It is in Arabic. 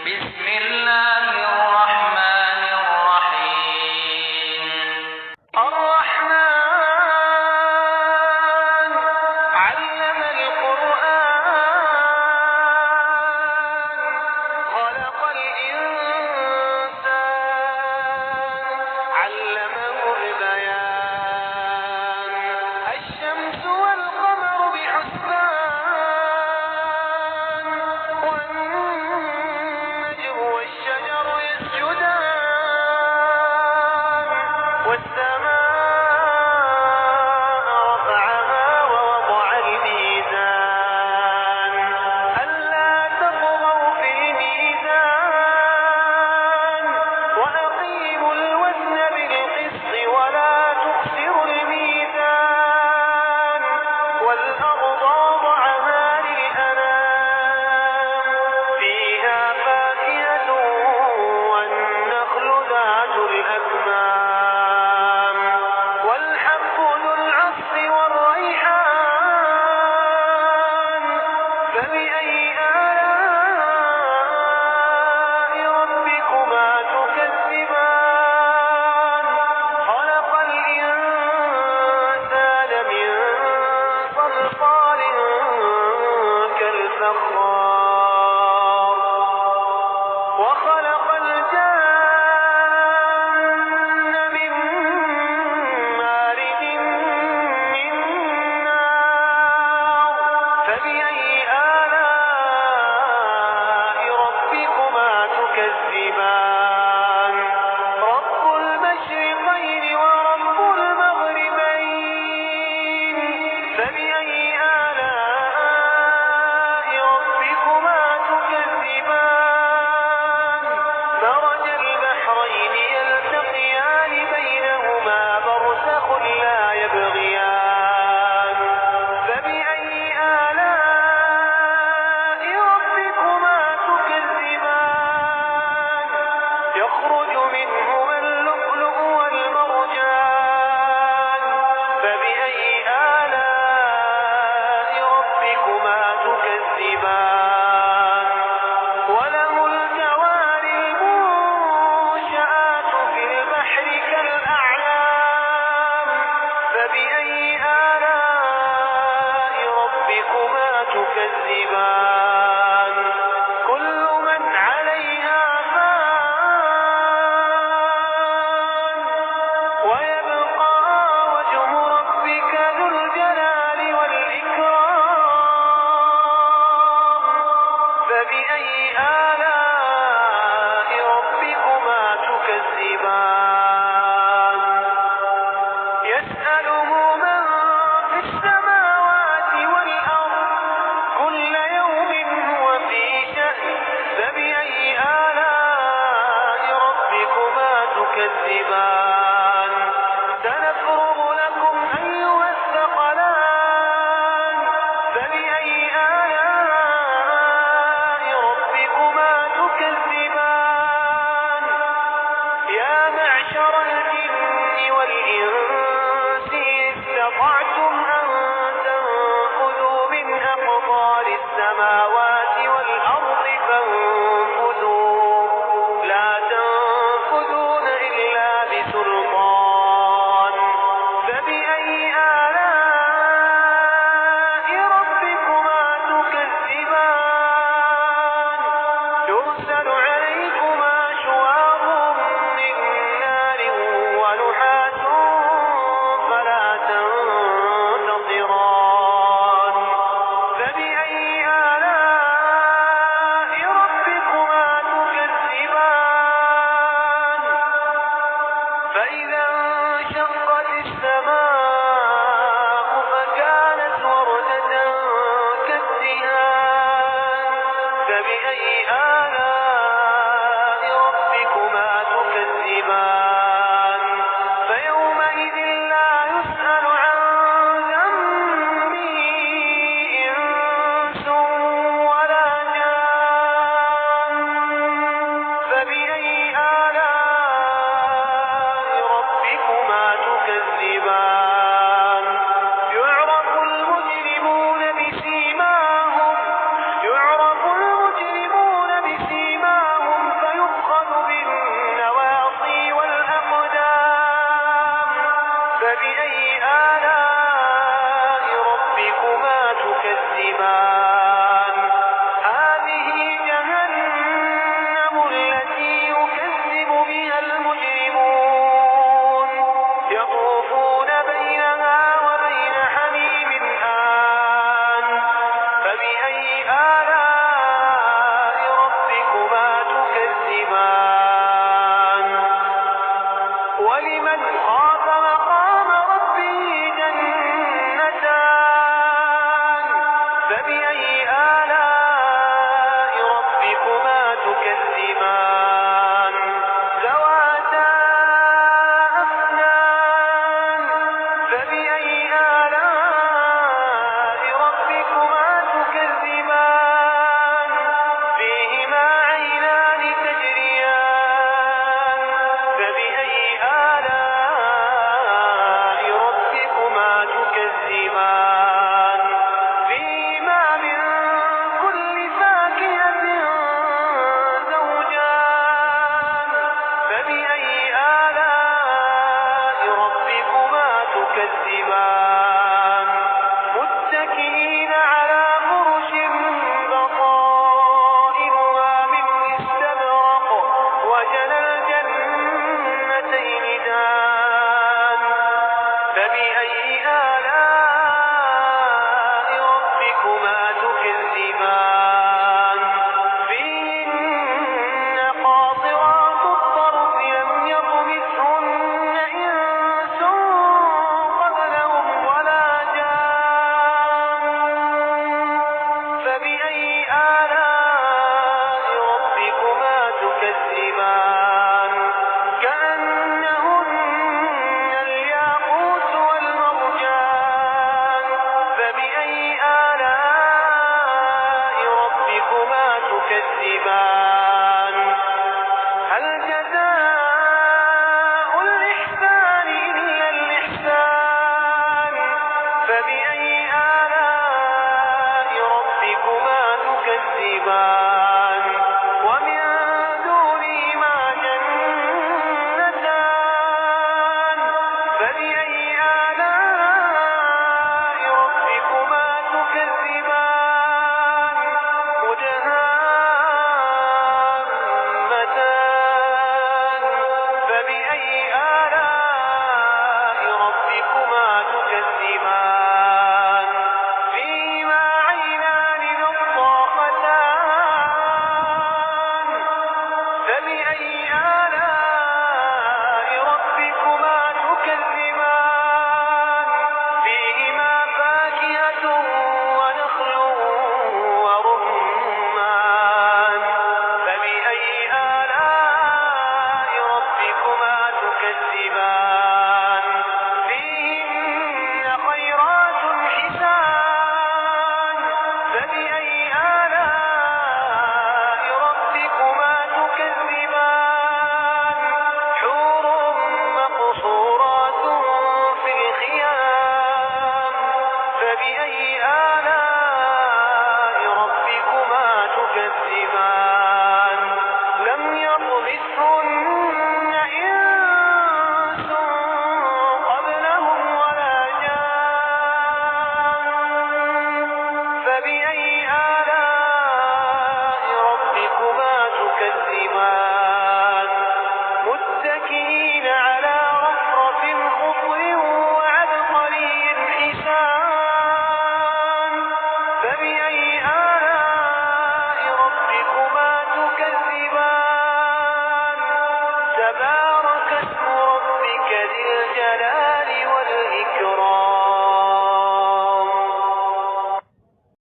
بسم الله الرحمن الرحيم الرحمن علم القرآن خلق الإنسان علمه البيان الشمس والقمر بحسبان والنجم والشجر ولمن خاف مقام ربه جنتان فبأي آلاء ربكما تكذبان ذواتا أفنان فبأي آلاء ربكما تكذبان فيهما عينان تجريان فبأي آلاء ربكما تكذبان فيهما من كل فاكهة زوجان فبأي آلاء ربكما تكذبان متكئين على فرش بطائنها من استبرق وجنى الجنتين دان فبأي آلاء ربكما تكذبان فيهن قاصرات الطرف لم يطمثهن إنس قبلهم ولا جان فبأي آلاء ربكما تكذبان كأنهن الياقوت والمرجان فبأي آلاء ربكما تكذبان هل جزاء الإحسان إلا الإحسان فبأي آلاء ربكما تكذبان ومن دونهما جنتان فبأي آلاء ربكما تكذبان مدهامتان فبأي آلاء ربكما تكذبان فيهما عينان نضاختان فبأي آلاء